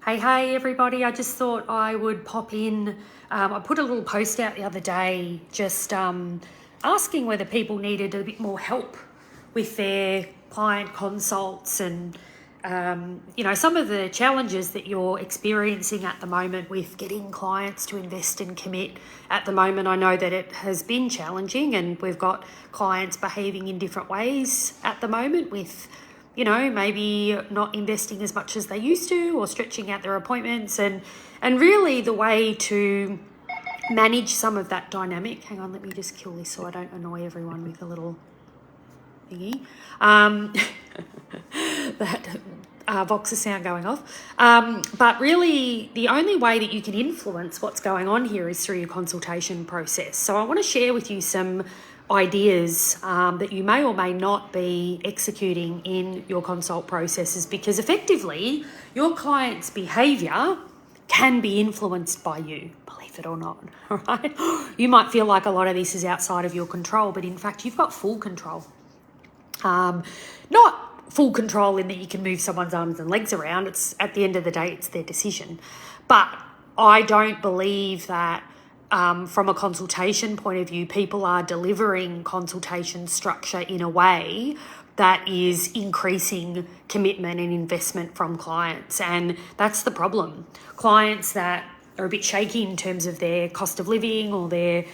Hey, everybody. I just thought I would pop in. I put a little post out the other day just asking whether people needed a bit more help with their client consults and, some of the challenges that you're experiencing at the moment with getting clients to invest and commit. At the moment, I know that it has been challenging and we've got clients behaving in different ways at the moment with maybe not investing as much as they used to or stretching out their appointments and really the way to manage some of that dynamic. Hang on, let me just kill this so I don't annoy everyone with a little thingy. That Voxer sound going off. But really the only way that you can influence what's going on here is through your consultation process. So I want to share with you some ideas that you may or may not be executing in your consult processes, because effectively your client's behaviour can be influenced by you, believe it or not. All right, you might feel like a lot of this is outside of your control, but in fact you've got full control. Not full control in that you can move someone's arms and legs around. It's at the end of the day, it's their decision. But I don't believe that from a consultation point of view, people are delivering consultation structure in a way that is increasing commitment and investment from clients. And that's the problem. Clients that are a bit shaky in terms of their cost of living or their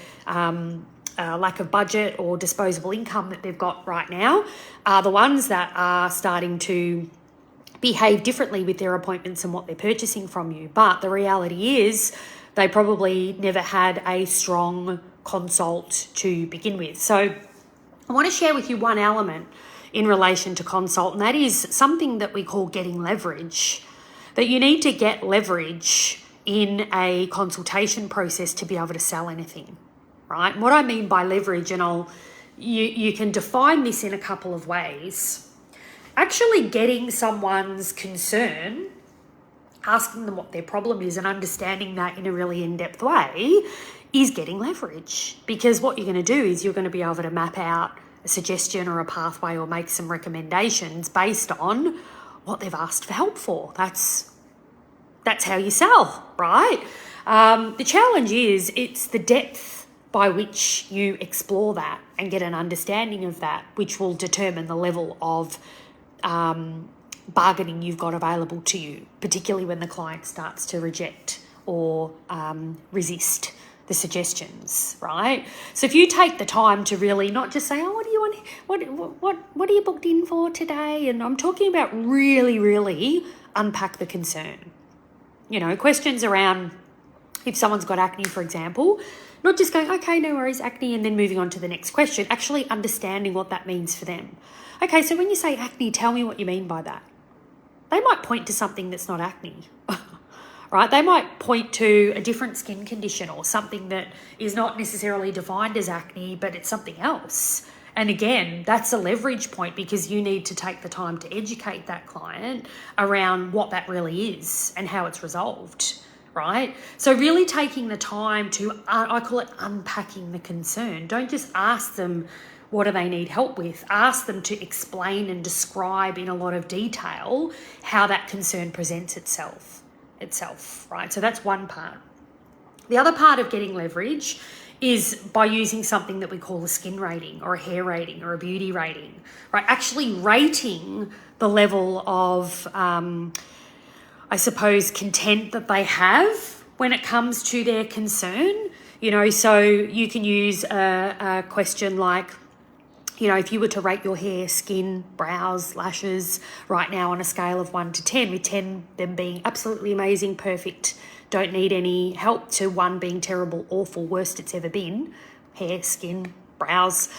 lack of budget or disposable income that they've got right now are the ones that are starting to behave differently with their appointments and what they're purchasing from you. But the reality is they probably never had a strong consult to begin with. So I want to share with you one element in relation to consult, and that is something that we call getting leverage. That you need to get leverage in a consultation process to be able to sell anything, right? And what I mean by leverage, and you can define this in a couple of ways. Actually getting someone's concern, asking them what their problem is and understanding that in a really in-depth way is getting leverage, because what you're going to do is you're going to be able to map out a suggestion or a pathway or make some recommendations based on what they've asked for help for. That's how you sell, right? The challenge is it's the depth by which you explore that and get an understanding of that, which will determine the level of bargaining you've got available to you, particularly when the client starts to reject or resist the suggestions, right? So if you take the time to really not just say, oh, what do you want, what are you booked in for today? And I'm talking about really, really unpack the concern. Questions around if someone's got acne, for example, not just going, okay, no worries, acne, and then moving on to the next question, actually understanding what that means for them. Okay, so when you say acne, tell me what you mean by that. They might point to something that's not acne, right? They might point to a different skin condition or something that is not necessarily defined as acne, but it's something else. And again, that's a leverage point, because you need to take the time to educate that client around what that really is and how it's resolved, right? So really taking the time to, I call it unpacking the concern. Don't just ask them, what do they need help with? Ask them to explain and describe in a lot of detail how that concern presents itself, right? So that's one part. The other part of getting leverage is by using something that we call a skin rating or a hair rating or a beauty rating, right? Actually rating the level of, content that they have when it comes to their concern. So you can use a question like, if you were to rate your hair, skin, brows, lashes right now on a scale of 1 to 10, with 10 them being absolutely amazing, perfect, don't need any help, to 1 being terrible, awful, worst it's ever been, hair, skin, brows,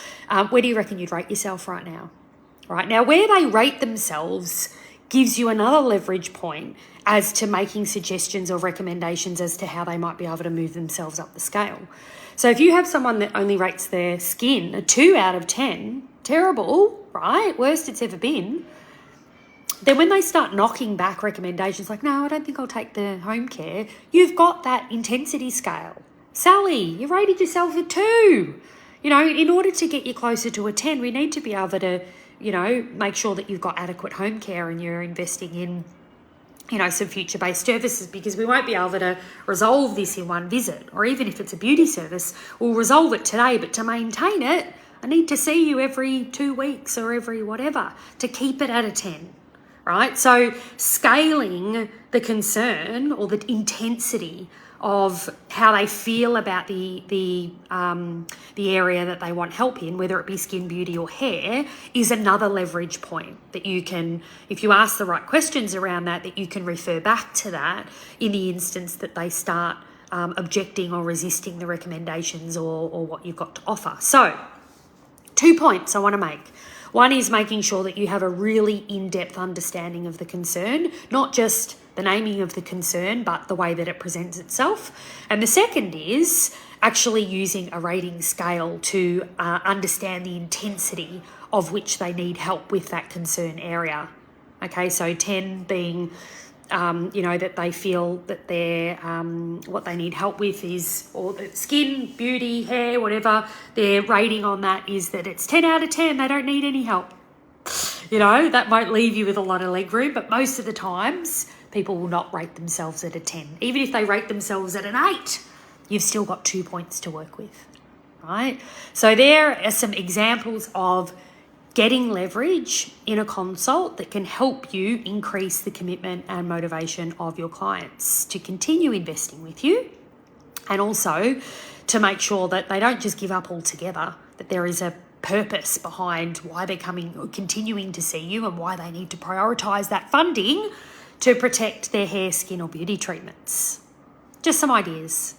where do you reckon you'd rate yourself right now? Right now, where they rate themselves gives you another leverage point as to making suggestions or recommendations as to how they might be able to move themselves up the scale. So if you have someone that only rates their skin a 2 out of 10, terrible, right? Worst it's ever been. Then when they start knocking back recommendations like, no, I don't think I'll take the home care, you've got that intensity scale. Sally, you rated yourself a 2. In order to get you closer to a 10, we need to be able to, make sure that you've got adequate home care and you're investing in some future-based services, because we won't be able to resolve this in one visit. Or even if it's a beauty service, we'll resolve it today, but to maintain it, I need to see you every 2 weeks or every whatever to keep it at a 10, right? So scaling the concern or the intensity of how they feel about the area that they want help in, whether it be skin, beauty or hair, is another leverage point that you can, if you ask the right questions around that you can refer back to that in the instance that they start objecting or resisting the recommendations or what you've got to offer. So 2 points I want to make. One is making sure that you have a really in-depth understanding of the concern, not just the naming of the concern, but the way that it presents itself. And the second is actually using a rating scale to understand the intensity of which they need help with that concern area. Okay, so 10 being, that they feel that they're, what they need help with is or skin, beauty, hair, whatever. Their rating on that is that it's 10 out of 10. They don't need any help. That might leave you with a lot of leg room, but most of the times people will not rate themselves at a 10. Even if they rate themselves at an 8, you've still got 2 points to work with, right? So there are some examples of getting leverage in a consult that can help you increase the commitment and motivation of your clients to continue investing with you, and also to make sure that they don't just give up altogether, that there is a purpose behind why they're continuing to see you and why they need to prioritise that funding to protect their hair, skin or beauty treatments. Just some ideas.